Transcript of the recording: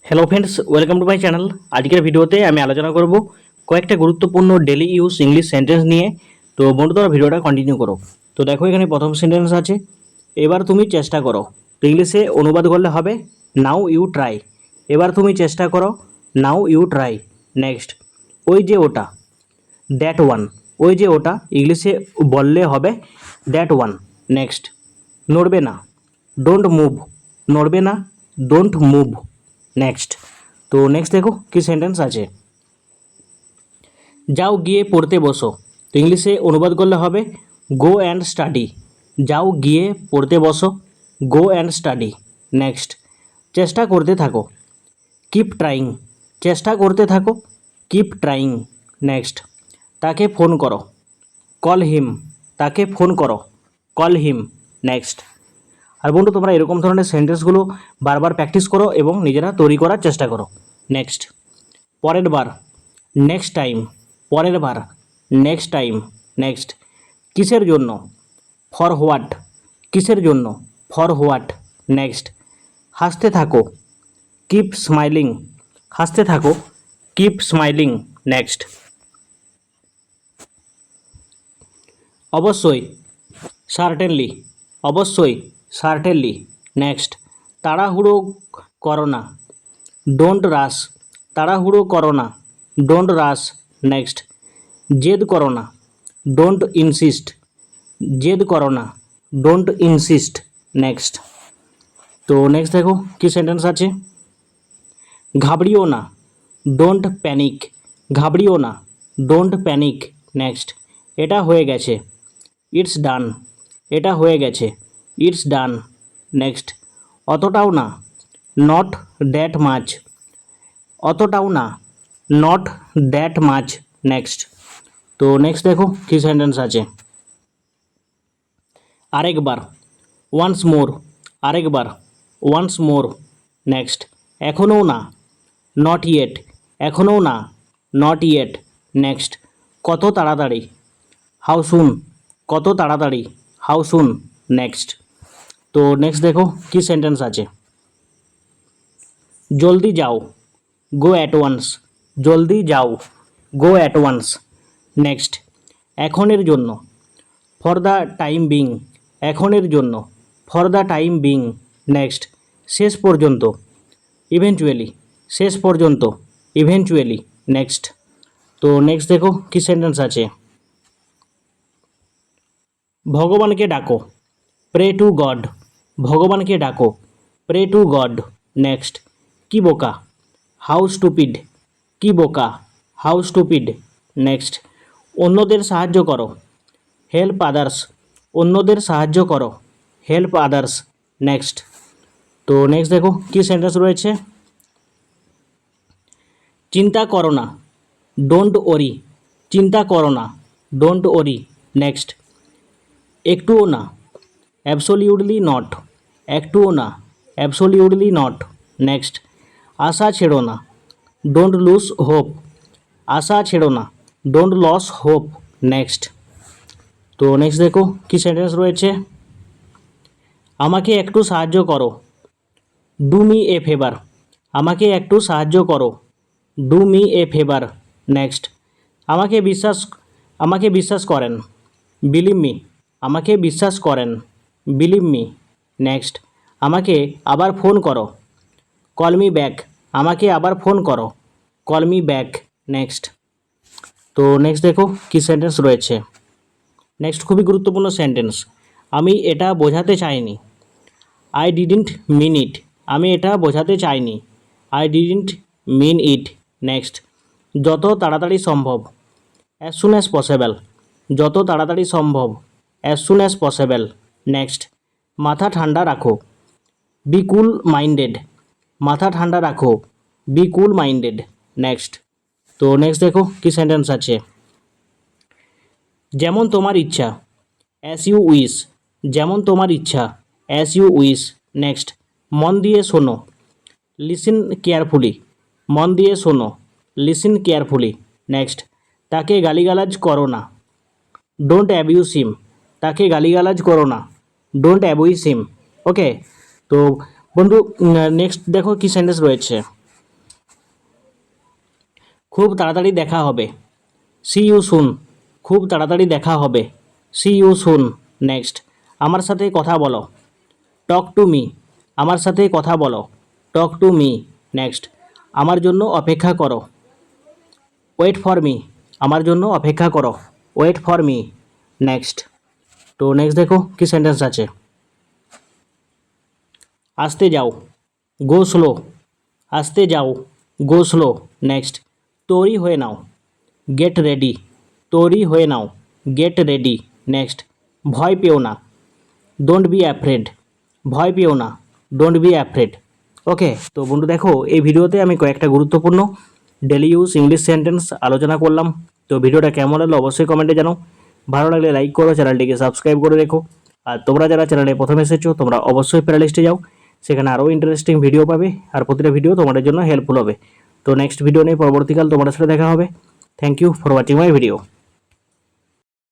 Hello friends, welcome to my channel. আজকের ভিডিওতে আমি আলোচনা করব কয়েকটা গুরুত্বপূর্ণ ডেলি ইউজ ইংলিশ সেন্টেন্স নিয়ে। তো বন্ধুরা, ভিডিওটা কন্টিনিউ করো। তো দেখো, এখানে প্রথম সেন্টেন্স আছে, এবার তুমি চেষ্টা করো। তো ইংলিশে অনুবাদ করলে হবে নাও ইউ ট্রাই। এবার তুমি চেষ্টা করো, নাও ইউ ট্রাই। নেক্সট, ওই যে ওটা, দ্যাট ওয়ান। ওই যে ওটা ইংলিশে বললে হবে দ্যাট ওয়ান। নেক্সট, নড়বে না, ডোন্ট মুভ। নড়বে না, ডোন্ট মুভ। নেক্সট, তো নেক্সট দেখো কি সেন্টেন্স আছে, যাও গিয়ে পড়তে বসো। তো ইংলিশে অনুবাদ করলে হবে গো অ্যান্ড স্টাডি। যাও গিয়ে পড়তে বসো, গো অ্যান্ড স্টাডি। নেক্সট, চেষ্টা করতে থাকো, কিপ ট্রাইং। চেষ্টা করতে থাকো, কিপ ট্রাইং। নেক্সট, তাকে ফোন করো, কল হিম। তাকে ফোন করো, কল হিম। নেক্সট, আর বন্ধু, তোমরা এরকম ধরনের সেন্টেন্সগুলো বারবার প্র্যাকটিস করো এবং নিজেরা তৈরি করার চেষ্টা করো। নেক্সট, পরের বার, নেক্সট টাইম। পরের বার, নেক্সট টাইম। নেক্সট, কিসের জন্য, ফর হোয়াট। কিসের জন্য, ফর হোয়াট। নেক্সট, হাসতে থাকো, কিপ স্মাইলিং। হাসতে থাকো, কিপ স্মাইলিং। নেক্সট, অবশ্যই, সার্টেনলি। অবশ্যই, সার্টেনলি। নেক্সট, তাড়াহুড়ো করো না, ডোন্ট রাশ। তাড়াহুড়ো করো না, ডোন্ট রাশ। নেক্সট, জেদ করো না, ডোন্ট ইনসিস্ট। জেদ করো না, ডোন্ট ইনসিস্ট। নেক্সট, তো নেক্সট দেখো কি সেন্টেন্স আছে, ঘাবড়িও না, ডোন্ট প্যানিক। ঘাবড়িও না, ডোন্ট প্যানিক। নেক্সট, এটা হয়ে গেছে, ইটস ডান। এটা হয়ে গেছে, ইটস ডান। নেক্সট, অতটাও না, নট দ্যাট মাচ। অতটাও না, নট দ্যাট মাচ। নেক্সট, তো নেক্সট দেখো কি সেন্টেন্স আছে, আরেকবার, ওয়ান্স মোর। আরেকবার, ওয়ান্স মোর। নেক্সট, এখনও না, নট ইয়েট। এখনও না, নট ইয়েট। নেক্সট, কত তাড়াতাড়ি, হাউ সুন। কত তাড়াতাড়ি, হাউ সুন। নেক্সট, তো নেক্সট দেখো কি সেন্টেন্স আছে, জলদি যাও, গো অ্যাট ওয়ান্স। জলদি যাও, গো অ্যাট ওয়ান্স। নেক্সট, এখনের জন্য, ফর দ্য টাইম বিং। এখনের জন্য, for the time being. Next, শেষ পর্যন্ত, ইভেন্চুয়ালি। শেষ পর্যন্ত, ইভেন্চুয়ালি। নেক্সট, তো নেক্সট দেখো কি সেন্টেন্স আছে, ভগবানকে ডাকো, প্রে টু গড। ভগবানকে ডাকো, প্রে টু গড। নেক্সট, কি বোকা, হাউ স্টুপিড। কি বোকা, হাউ স্টুপিড। নেক্সট, অন্যদের সাহায্য করো, হেল্প আদার্স। অন্যদের সাহায্য করো, হেল্প আদার্স। নেক্সট, তো নেক্সট দেখো কি সেন্টেন্স রয়েছে, চিন্তা করো না, ডোন্ট ওরি। চিন্তা করো না, ডোন্ট ওরি। নেক্সট, একটুও না, অ্যাবসোলিউটলি নট। একটুও না, অ্যাবসোলিউটলি নট। নেক্সট, আশা ছেড়ো না, ডোন্ট লুজ হোপ। আশা ছেড়ো না, ডোন্ট লস হোপ। নেক্সট, তো নেক্সট দেখো কি সেন্টেন্স রয়েছে, আমাকে একটু সাহায্য করো, ডু মি এ ফেভার। আমাকে একটু সাহায্য করো, do me a favour. Next, আমাকে বিশ্বাস আমাকে বিশ্বাস করেন, বিলিভ মি। আমাকে বিশ্বাস করেন, বিলিভ মি। নেক্সট, আমাকে আবার ফোন করো, কল মি ব্যাক। আমাকে আবার ফোন করো, কল মি ব্যাক। নেক্সট, তো নেক্সট দেখো কি সেন্টেন্স রয়েছে, নেক্সট খুবই গুরুত্বপূর্ণ সেন্টেন্স, আমি এটা বোঝাতে চাইনি, আই ডিডন্ট মিন ইট। আমি এটা বোঝাতে চাইনি, I didn't mean it. Next, যত তাড়াতাড়ি সম্ভব, অ্যাজ সুন অ্যাজ পসিবল। যত তাড়াতাড়ি সম্ভব, as soon as possible. Next, মাথা ঠান্ডা রাখো, বি কুল মাইন্ডেড। মাথা ঠান্ডা রাখো, বি কুল মাইন্ডেড। নেক্সট, তো নেক্সট দেখো কি সেন্টেন্স আছে, যেমন তোমার ইচ্ছা, অ্যাজ ইউ উইশ। যেমন তোমার ইচ্ছা, অ্যাজ ইউ উইশ। নেক্সট, মন দিয়ে শোনো, লিসেন কেয়ারফুলি। মন দিয়ে শোনো, লিসেন কেয়ারফুলি। নেক্সট, তাকে গালিগালাজ করো না, ডোন্ট অ্যাবিউজ হিম। তাকে গালিগালাজ করো না, ডোন্ট অ্যাবিউজ হিম। ওকে, তো বন্ধু, নেক্সট দেখো কি সেন্টেন্স রয়েছে, খুব তাড়াতাড়ি দেখা হবে। See you soon. খুব তাড়াতাড়ি দেখা হবে। See you soon. নেক্সট, আমার সাথে কথা বলো। Talk to me. আমার সাথে কথা বলো। Talk to me. নেক্সট, আমার জন্য অপেক্ষা করো। Wait for me. আমার জন্য অপেক্ষা করো। Wait for me. নেক্সট, তো নেক্সট দেখো কি সেন্টেন্স আছে। আসতে যাও। Go slow. আসতে যাও। Go slow. নেক্সট, তৈরি হয়ে নাও। Get ready. তৈরি হয়ে নাও। Get ready. নেক্সট, ভয় পেও না। Don't be afraid. ভয় পেও না। Don't be afraid. ওকে, তো বন্ধু দেখো এই ভিডিওতে আমি কয়েকটা গুরুত্বপূর্ণ ডেলি ইউজ ইংলিশ সেন্টেন্স আলোচনা করলাম। তো ভিডিওটা কেমন লাগলো অবশ্যই কমেন্টে জানাও। ভালো লাগলে লাইক করো, চ্যানেলটিকে সাবস্ক্রাইব করে রেখো। আর তোমরা যারা চ্যানেলে প্রথমে এসেছো তোমরা অবশ্যই প্লেলিস্টে যাও, সেখানে আরও ইন্টারেস্টিং ভিডিও পাবে আর প্রতিটা ভিডিও তোমাদের জন্য হেল্পফুল হবে। তো নেক্সট ভিডিও নিয়ে পরবর্তীকাল তোমাদের সাথে দেখা হবে। Thank you for watching my video.